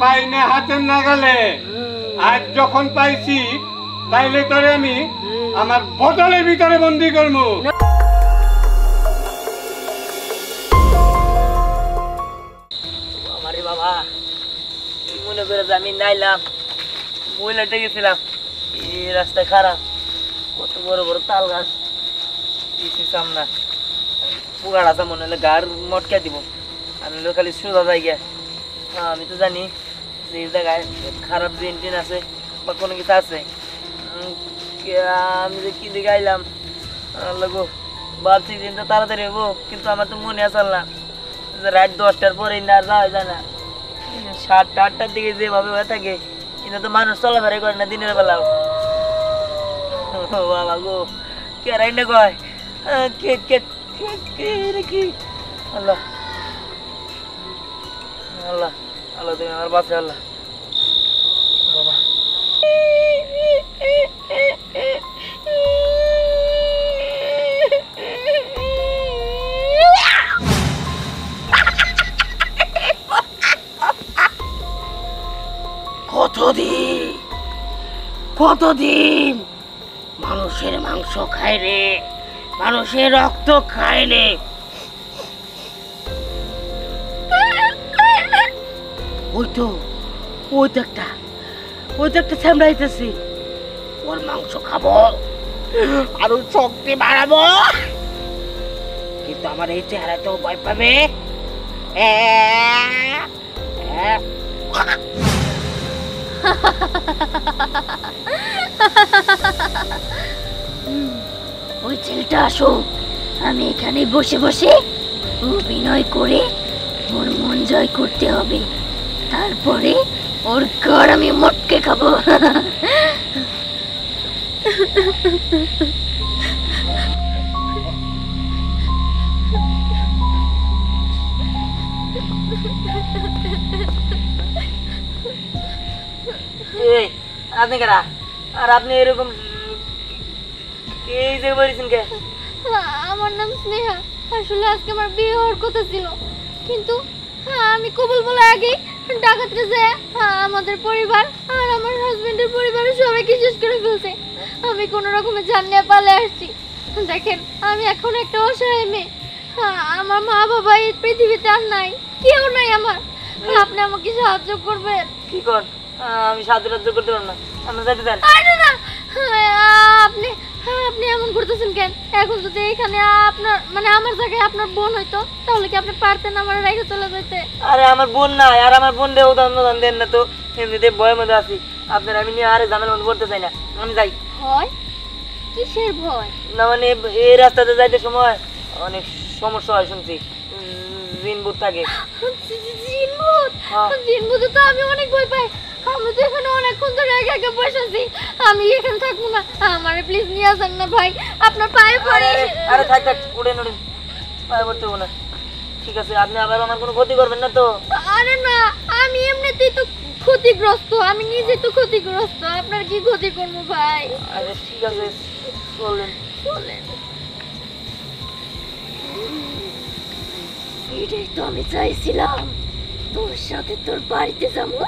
পাইনে হাতের নাগালে আজ যখন পাইছি তাইলে তোরে আমি আমার বোতলের ভিতরে বন্দি করবো। আমারে বাবা কি মনে করে যে আমি নাইলাম মহিলাটা গেছিলাম এই রাস্তা খারাপ কত বড় বড় তাল গাছ সামনা পুরাটা আছে মনে হলে গাড় মটকা দিব আর খালি সোজা জায়গা। আমি তো জানি যে এই জায়গায় খারাপ দিন টিন আছে বা কোনো কিছু আছে। আমি যে কি দিকে আইলাম লাগো ভাবছি দিনটা তাড়াতাড়ি হবো, কিন্তু আমার তো মনে আসল না যে রাত 10টার পরে আর যাওয়া যায় না। 7টা 8টার দিকে যেভাবে হয়ে থাকে এটা তো মানুষ চলাফেরা করে না দিনের বেলাও। বাবা গো কে রাইনে কয় কে কে কি আল্লাহ আল্লাহ আল্লাহ তুমি আমার বাঁচে আল্লাহ বাবা। কতদিন মানুষের মাংস খায় রে, মানুষের রক্ত খায় রে। ওই তো একটা সামলাইতেছি, ওর মাংস খাবো আর ওর শক্তি বাড়াবো, কিন্তু আমার এই চেহারা তো ভয় পাবে। ওই ছেলেটা আসো, আমি এখানে বসে বসে অভিনয় করে ওর মন জয় করতে হবে, তারপরে ওর ঘর আমি মটকে খাবো। আপনি কারা আর আপনি এরকম এই যে বলেছেন কে? আমার নাম স্নেহা। আসলে আজকে আমার বিয়ে হওয়ার কথা ছিল, কিন্তু আমি কবুল বলে আগে ডাকাতরে যায় আমাদের পরিবার আর আমার হাজবেন্ডের পরিবারের সবাইকে শেষ করে ফেলছে। আমি কোনো রকমে জান নিয়ে পালে আসছি। দেখেন আমি এখন একটা অসহায় মেয়ে, আমার মা বাবা এই পৃথিবীতে আর নাই, কেউ নাই আমার। আপনি আমাকে সাহায্য করবেন? কি কর? আমি সাহায্য করতে পারবো না, আপনি যাইতে দেন। না আপনি আপনি এমন করতেছেন কেন? এখন যদি এখানে আপনার মানে আমার জায়গায় আপনার বোন হইতো তাহলে কি আপনি পারতেন আমার রেখে চলে যেতে? আরে আমার বোন নাই, আর আমার বোন দেও দান দেন না তো, এমনিতে ভয়ের মধ্যে আছি। আপনার আমি নিয়ে আরে ঝামেলার মধ্যে পড়তে চাই না, আমি যাই। ভয়? কিসের ভয়? না মানে এই রাস্তাতে যাইতে সময় অনেক সমস্যা হয় শুনছি, জিনভূত থাকে। জিনভূত? জিনভূতে তো আমি অনেক ভয় পাই। আমি তো এখানে অনেকক্ষণ ধরে একা একা বসে আছি, আমি এখানে থাকবো না। আমারে প্লিজ নিয়ে আসেন না ভাই, আপনার পায়ে পড়ে। আরে থাক উড়েন পায়ে পড়তে হবো না, ঠিক আছে? আপনি আবার আমার কোনো ক্ষতি করবেন না তো? আরে না, আমি এমনিতেই তো ক্ষতিগ্রস্ত, আমি নিজে তো ক্ষতিগ্রস্ত, আপনার কি ক্ষতি করবো ভাই? আরে ঠিক আছে চলেন। এটাই তো আমি চাইছিলাম, তোর সাথে তোর বাড়িতে যাবো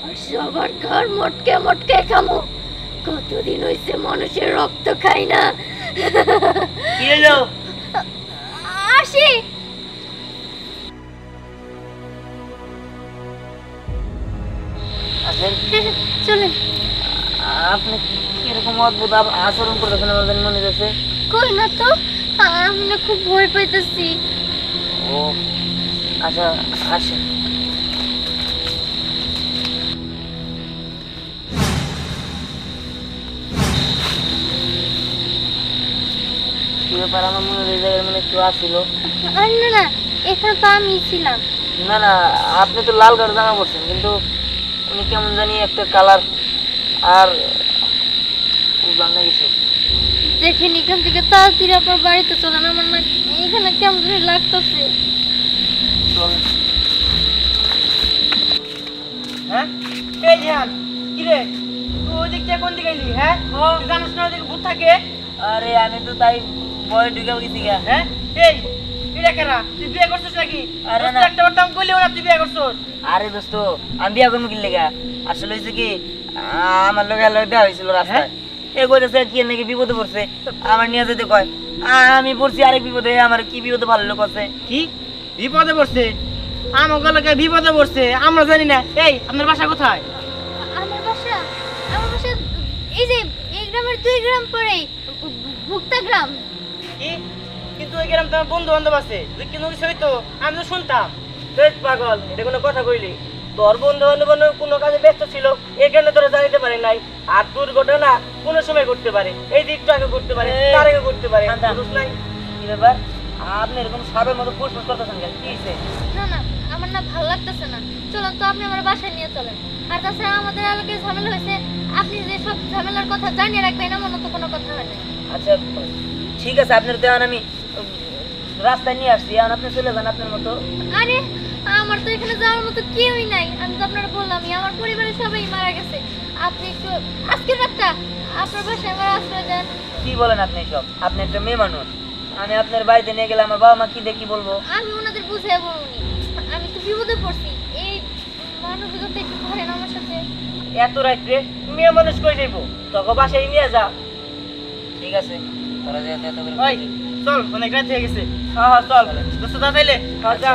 আর সবার ঘর মটকে খামো। কতদিন হয়েছে মানুষের রক্ত খাই না। কি হলো? আসি। চলেন। আপনি কিরকম অদ্ভুত আচরণ করতেছেন আমাদের মনে হচ্ছে। কই না তো, আমি না খুব ভয় পাইতেছি। ও আচ্ছা আসেন। কি ব্যাপার? আমার মনে হয় এই জায়গায় মানে কেউ আসছিল। না এখানে তো আমি ছিলাম। না আপনি তো লাল কালার জামা পরছেন, কিন্তু উনি কেমন জানি একটা কালার আর বুঝলাম না কিছু। দেখেন এখান থেকে তাড়াতাড়ি আপনার বাড়িতে চলেন, আমার না এখানে কেমন জানি লাগতেছে। চল। হ্যাঁ এই জিহান কি রে তুই ওই দিক থেকে কোন দিকে এলি? হ্যাঁ তুই জানিস না ওদিকে ভূত থাকে? আরে আমি তো তাই ভয় ঢুকে গেছি গা। হ্যাঁ এই এটা কারা? তুই বিয়ে করছিস নাকি? আরে না একটা বর্তমান কইলেও না তুই বিয়ে করছিস। আরে দোস্ত আমি বিয়ে করবো কি লেগা? আসলে হয়েছে কি আমার লোক দেওয়া হয়েছিল রাস্তায়। এ কইতেছে কি নাকি বিপদে পড়ছে, আমার নিয়ে যেতে কয়। আমি পড়ছি আরেক বিপদে। আমার কি বিপদে ভালো লোক আছে? কি বিপদে পড়ছে? আমার লোকে বিপদে পড়ছে আমরা জানি না। এই আপনার বাসা কোথায়? আমার বাসা এই যে এই গ্রামের 2 গ্রাম পরেই ভুক্তা গ্রাম। কি কিন্তু ওই গ্রাম তোমার বন্ধু বান্ধব আছে, তুই কিন্তু কিছু হইতো আমি তো শুনতাম। বেশ পাগল, এটা কোনো কথা কইলি? তোর বন্ধু বান্ধব কোনো কাজে ব্যস্ত ছিল এই কারণে তোরা জানিতে পারে নাই। আর দুর্ঘটনা কোনো সময় ঘটতে পারে, এই যে একটু আগে ঘটতে পারে, তার আগে ঘটতে পারে। বুঝছ নাই কি ব্যাপার? আপনি এরকম সাবের মতো ফুসফুস করতেছেন কেন? কি হয়েছে? না না আমার না ভালো লাগতেছে না, চলুন তো আপনি আমার বাসায় নিয়ে চলেন। আর তাছাড়া আমাদের এলাকায় ঝামেলা হয়েছে, আপনি যে সব ঝামেলার কথা জানিয়ে রাখবেন এমন তো কোনো কথা হয় না। আচ্ছা ঠিক আছে, আপনার দেওয়ান আমি রাস্তায় নিয়ে আসছি, এখন আপনি চলে যান আপনার মতো। আরে আমার তো এখানে যাওয়ার মতো কেউই নাই, আমি তো আপনারা বললামই আমার পরিবারের সবাই মারা গেছে। আপনি একটু আজকের রাতটা আপনার বাসায় আমার আশ্রয় দেন। কি বলেন আপনি সব? আপনি একটা মেয়ে মানুষ, আমি আপনার বাড়িতে নিয়ে গেলে আমার বাবা মা কি দেখি বলবো? আমি ওনাদের বুঝিয়ে বলুনি, আমি তো বিপদে পড়ছি, এই মানবিকতা একটু ধরেন আমার সাথে। এত রাত্রে মেয়ে মানুষ কই যাইবো? তোকে বাসায় নিয়ে যা। ঠিক আছে তোরা যা এত করে ওই চল, অনেক রাত হয়ে গেছে। হ্যাঁ হ্যাঁ চল দোস্ত তাইলে হ্যাঁ যা।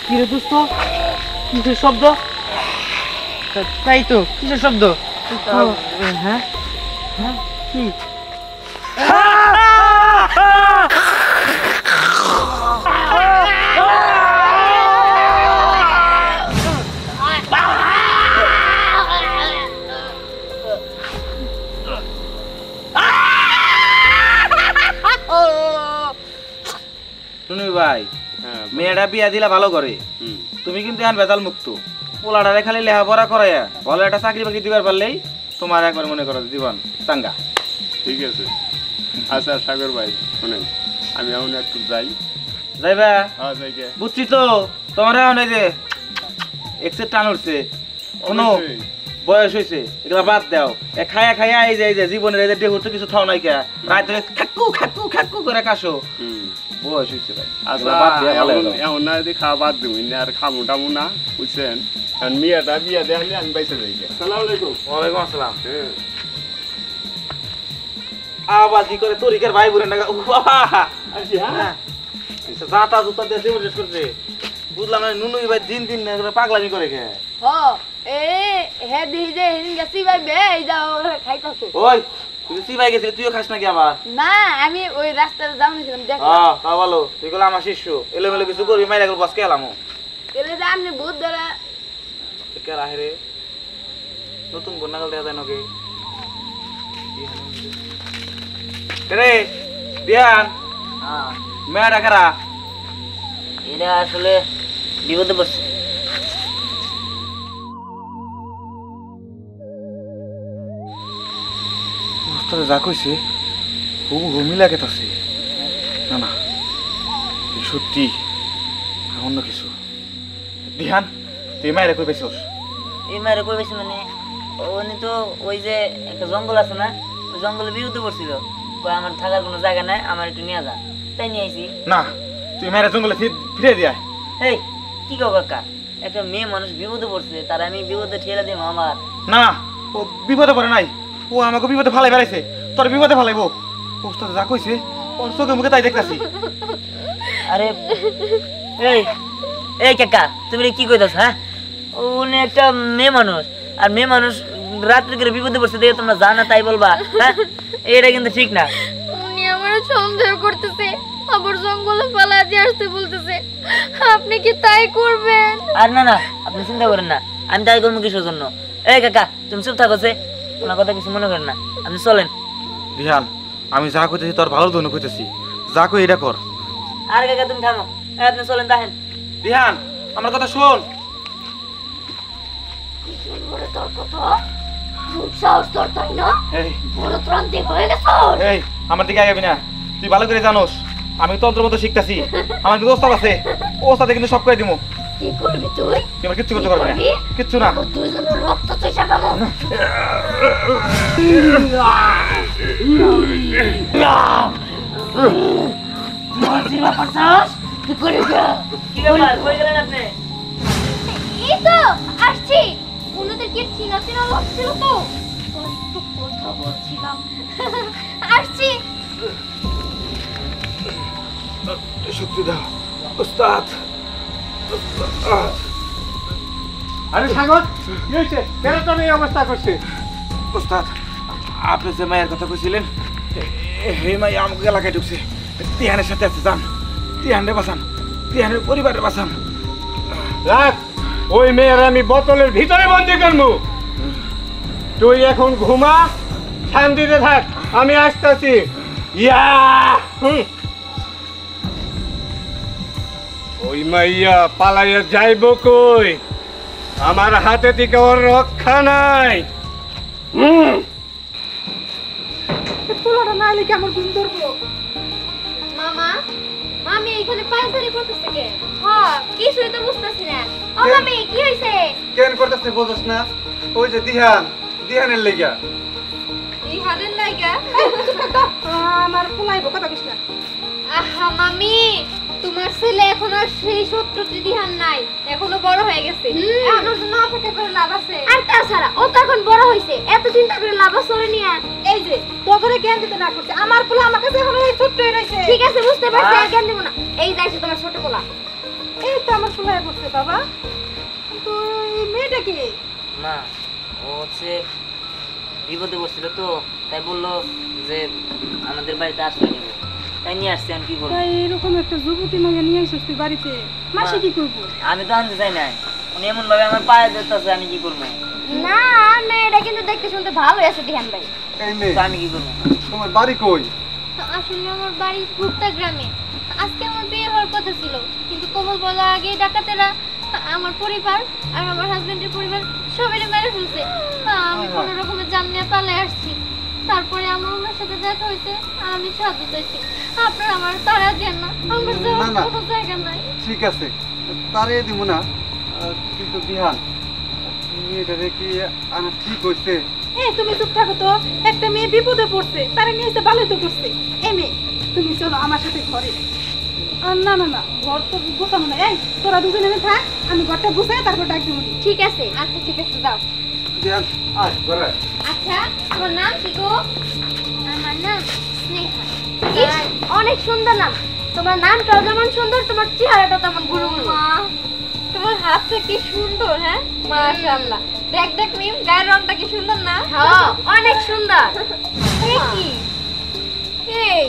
কি রে দোস্ত, কিসের শব্দ? তাই তো কিসের শব্দ? হ্যাঁ হ্যাঁ কি? শুনুই ভাই, হ্যাঁ মেয়েটা বিয়া দিলা ভালো করে, তুমি কিন্তু এখন বেতাল মুক্ত। পোলাটারে খালি লেখাপড়া করাইয়া ভালো একটা চাকরি বাকরি দিবার পারলেই তোমার একবার মনে করো জীবন চাঙ্গা। ঠিক আছে। আচ্ছা সাগর ভাই শোনেন, আমি এখন একটু যাই। যাইবা? হ্যাঁ যাইকে। বুঝছি তো, তোমার এখন এই যে এক্সের টান উঠছে, কোনো অবশ্যই। বয়স হয়েছে, এগুলা বাদ দাও। খায়া খায়া এই যে জীবনের এই যে দেহ তো কিছু থাও নাই কে, রাত ধরে খাক্কু খাক্কু খাক্কু করে কাশো। বয়স হয়েছে ভাই, আচ্ছা এগুলা বাদ দিয়া ভালো হলো। এখন না যদি খাওয়া বাদ দেবো আর খামু টামু না, বুঝছেন? কারণ মেয়েটা বিয়ে দেখলে আমি বাইসে যাই। আসসালামু আলাইকুম। ওয়ালাইকুম আসসালাম। হ্যাঁ আবাজি করে তরিকার ভাই বোনের নাগা বাবা আসি। হ্যাঁ জাতা জুতা দিয়ে জীবন শেষ করছে। বুঝলাম না নুনুই ভাই দিন দিন পাগলামি করে কে। ওই তুই সিবাই গেছিলি, তুইও খাস নাকি আবার? না আমি ওই রাস্তায় যাওয়াছিলাম দেখ হ্যাঁ তা ভালো, তুই গেলে আমার শিষ্য এলোমেলো কিছু করবি, মাইরা গেল বাস কে এলামো গেলে যে আপনি বহুত ধরে কে রাহে রে নতুন বন্যাকাল দেখা যায় নাকি রে দিয়ান হ্যাঁ মেয়েটা কারা? এটা আসলে বিপদে পড়ছে। তোরা যা কইছে হুবহু মিলা গেতাছে। না না এই সত্যি অন্য কিছু। দিহান তুই মায়েরা কই পেছস? এই মায়ের কই বেশি মানে উনি তো ওই যে একটা জঙ্গল আছে না, ওই জঙ্গলে বিপদে পড়ছিল, কই আমার থাকার কোনো জায়গা নাই, আমার একটু নিয়ে যা, তাই নিয়ে আইছি। না তুই মায়েরা জঙ্গলে ফিরে দিয়া। এই কি কও কাকা, একটা মেয়ে মানুষ বিপদে পড়ছে, তার আমি বিপদে ঠেলে দিব আমার? না ও বিপদে পড়ে নাই, ও আমাকে বিপদে ফালাই বেড়াইছে, তোর বিপদে ফালাইবো। ওস্তাদ যা কইছে ওর চোখে মুখে তাই দেখতাছি। আরে এই এই কাকা তুমি কি কইতাছ? হ্যাঁ উনি একটা মেয়ে মানুষ, আর মেয়ে মানুষ রাত্রি করে বিপদে পড়ছে দেখে তোমরা জানা তাই বলবা? হ্যাঁ এটা কিন্তু ঠিক না। উনি আমার সন্দেহ করতেছে, আবার জঙ্গলে পালা দিয়ে আসতে বলতেছে, আপনি কি তাই করবেন? আর না না আপনি চিন্তা করেন না, আমি তাই করবো কিসের জন্য? এই কাকা তুমি চুপ থাকো, ওনার কথা কিছু মনে করেন না, আপনি চলেন। দিহান আমি যা কইতেছি তোর ভালোর জন্য কইতেছি, যা কই এটা কর। আর কাকা তুমি থামো আপনি চলেন দেখেন দিহান আমার কথা শোন। তোর কথা খুব সাহস তোর, তাই না? এই বড় ত্রান্তিক হয়ে গেছ। এই আমার দিকে আগাবি না, তুই ভালো করে জানোস আমি তন্ত্র মতো শিখতাছি। আমার কিন্তু ওস্তাদ আছে, ওস্তাদে কিন্তু সব করে দিমু। কি করবি তুই? তুই আমার কিচ্ছু করতে পারবি না, কিচ্ছু না। দুইজনের রক্ত চুষা খাবো। মাঝি ব্যাপার সাহস তুই করবি। কি ব্যাপার কই গেলেন আপনি? এই তো আসছি। ওনাদের কি চিনা চিনা লাগছিল তো, তোর একটু কথা বলছিলাম। আসছি। শক্তি দাও ওস্তাদ। আরে সাগর কি হয়েছে? কেন তোর এই অবস্থা করছে? ওস্তাদ আপনি যে মায়ের কথা কইছিলেন, হে মাই আমাকে এলাকায় ঢুকছে। তিহানের সাথে আছে, যান তিহানের বাঁচান, তিহানের পরিবারের বাঁচান। রাখ, ওই মেয়ের আমি বোতলের ভিতরে বন্দি করবো। তুই এখন ঘুমা, শান্তিতে থাক, আমি আসতেছি। ইয়া ওই মাইয়া পালাইয়া যাইব কই? আমার হাতে থেকে ওর রক্ষা নাই। পোলাটা না এলে কি আমার ঘুম ধরবো? মামা, মামি এখানে পায়চারি করতেছে কে? হ্যাঁ, কিছুই তো বুঝতেছি না। ও মামি কি হইছে? কেন করতেছে বোঝস না? ওই যে দিহানের লেগা। ইহাদের লাগা? আমার পোলাই কথা কইস না। আহা মামি, তোমার ছেলে এখন আর সেই শত্রুটি দিহান নাই, এখনো বড় হয়ে গেছে। এখন ওর জন্য অপেক্ষা করে লাভ আছে? আর তাছাড়া ও তো এখন বড় হইছে, এত চিন্তা করে লাভ আছে ওরে নিয়ে? এই যে তোরে জ্ঞান দিতে না করছে, আমার পোলা আমার কাছে এখন এই ছোট্টই রইছে। ঠিক আছে, বুঝতে পারছি, আর জ্ঞান দিব না। এই যাইছে তোমার ছোট পোলা। এই তো আমার পোলাই করছে বাবা। তো এই মেয়েটা কি? মা ও হচ্ছে বিপদে পড়ছিল তো, তাই বললো যে আমাদের বাড়িতে আশ্রয় নেবে, তাই নিয়ে আসছি। আমি কি করবো? তাই এরকম একটা যুবতী মাইয়া নিয়ে আইছিস তুই বাড়িতে, মাসি কি করবো? আমি তো আনতে চাই না, উনি এমন ভাবে আমার পায়ে ধরতেছে, আমি কি করবো? না, মেয়েটা কিন্তু দেখতে শুনতে ভালো আছে দিহান ভাই। এই মেয়ে, তো আমি কি করবো? তোমার বাড়ি কই? আসলে আমার বাড়ি ভুট্টা গ্রামে। আজকে আমার বিয়ে হওয়ার কথা ছিল, কিন্তু কবল বলার আগে ডাকাতেরা আমার পরিবার আর আমার হাজবেন্ডের পরিবার সবাই মেরে ফেলছে। আমি কোনো রকমে জান নিয়ে পালিয়ে আসছি। তারপরে আমার ওনার সাথে দেখা হয়েছে, আর আমি সাহায্য চাইছি। আপনারা আমার তাড়া দেন না, আমার যাওয়ার না। কোনো জায়গা নাই। ঠিক আছে, তারে দিব না, কিন্তু দিহান মেয়েটা কি আনা ঠিক হইছে? এই তুমি চুপ থাকো তো, একটা মেয়ে বিপদে পড়ছে, তারে নিয়ে এসে ভালোই তো করছে। এই মেয়ে তুমি চলো আমার সাথে ঘরে। না না না, ঘর তো গোছানো না। এই তোরা দুজনে থাক, আমি ঘরটা গুছাই তারপর ডাক দিব। ঠিক আছে, আচ্ছা ঠিক আছে, যাও। দিহান আয় ঘরে। আচ্ছা, তোমার নাম কি গো? আমার নাম স্নেহা। ইস, অনেক সুন্দর নাম। তোমার নামটাও যেমন সুন্দর, তোমার চেহারাটাও তেমন গুরুগুরু। মা, তোমার হাতটা কি সুন্দর। হ্যাঁ, মাশাআল্লাহ। দেখ দেখ মিম, গায়ের রংটা কি সুন্দর না? হ্যাঁ, অনেক সুন্দর। এই কি, এই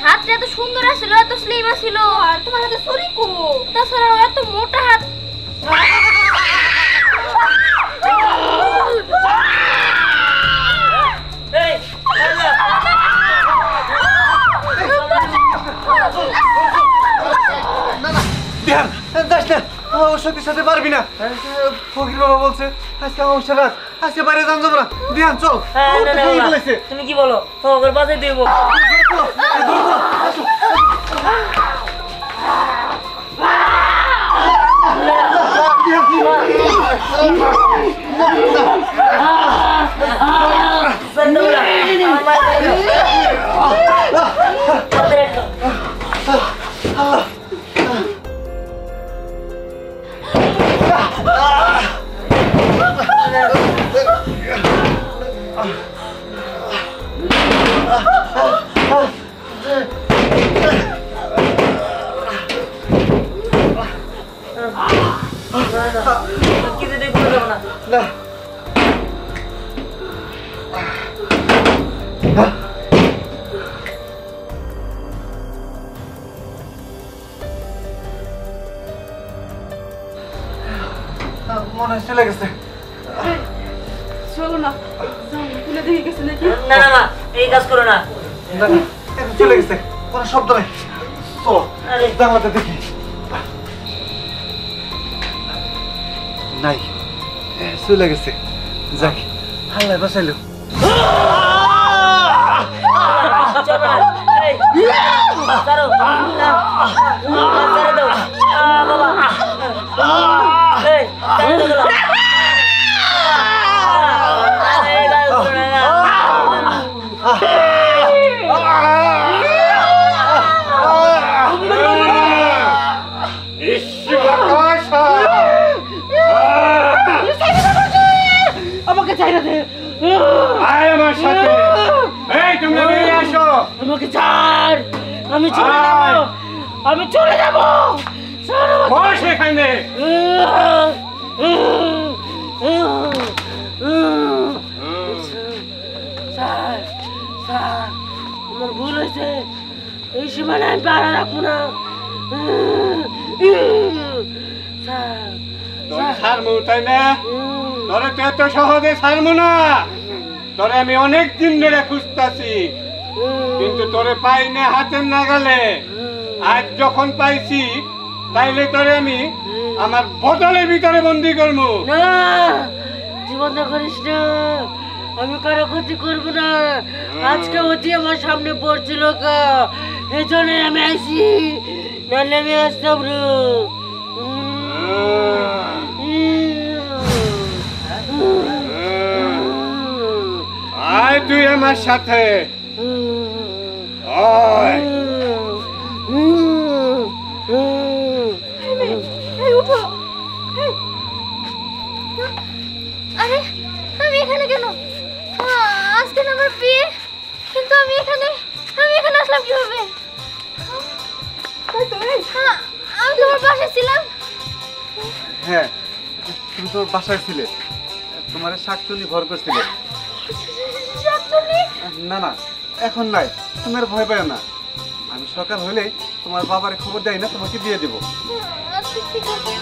হাতটা এত সুন্দর আছিল, এত স্লিম আছিল, আর তোমার হাতে ছুরি কো? তাছাড়া এত মোটা হাত। এই, আল্লাহ! দিহান যাস না, ওর শক্তির সাথে পারবি না। ফকির বাবা বলছে আজকে আমার রাত, আজকে বাইরে যান যাবো না। দিহান চল, হ্যাঁ, না, না, কি না, বলেছে? তুমি কি বলো? ওকে বাঁচাই দেবো। কিছু দেখতে যাবো না। না মনে হয় চলে গেছে। চলো না, তুলে দেখে গেছে নাকি? না না মা, এই কাজ করো না। না, না, এখন চলে গেছে, কোনো শব্দ নাই। চলো আরে জানলাতে দেখি নাই চলে গেছে যাক আল্লাহ বাঁচাইলো চলো না এই ছাড়ো না ছেড়ে দাও বাবা এই ছেড়ে দাও এই গাল করে না আমাকে ছাইরা দে আয় আমার সাথে এই তোমরা বেরিয়ে আসো আমাকে ছাড় আমি চলে যাব আমি চলে যাব বস এখানে স্যার স্যার আমার ভুল হয়েছে এই সীমানা আমি পাহারা রাখবো না স্যার তোর ছাড়মু তাই না তোরে তো এত সহজে ছাড়মু না তোরে আমি অনেক দিন ধরে খুঁজতাছি কিন্তু তোরে পাই না হাতের নাগালে আজ যখন পাইছি তাইলে তোরে আমি আমার বোতলের ভিতরে বন্দি করবো না জীবন করিস না আমি কারো ক্ষতি করবো না আজকে অতি আমার সামনে পড়ছিল কা এই জন্য আমি আইসি নাহলে আমি আসতাম না আয় তুই আমার সাথে আয় এই উঠো এই আরে আমি এখানে কেন আজকে না আমার বিয়ে কিন্তু আমি এখানে আসলাম কিভাবে তাই তো এই আমি তোমার পাশে ছিলাম হ্যাঁ তুমি তোর বাসায় ছিলে তোমার শাকচুনি ভর করছিলে শাকচুন্নি? না না এখন নাই তুমি আর ভয় পাও না আমি সকাল হলে তোমার বাবার খবর দেয় না তোমাকে দিয়ে দেবো আচ্ছা ঠিক আছে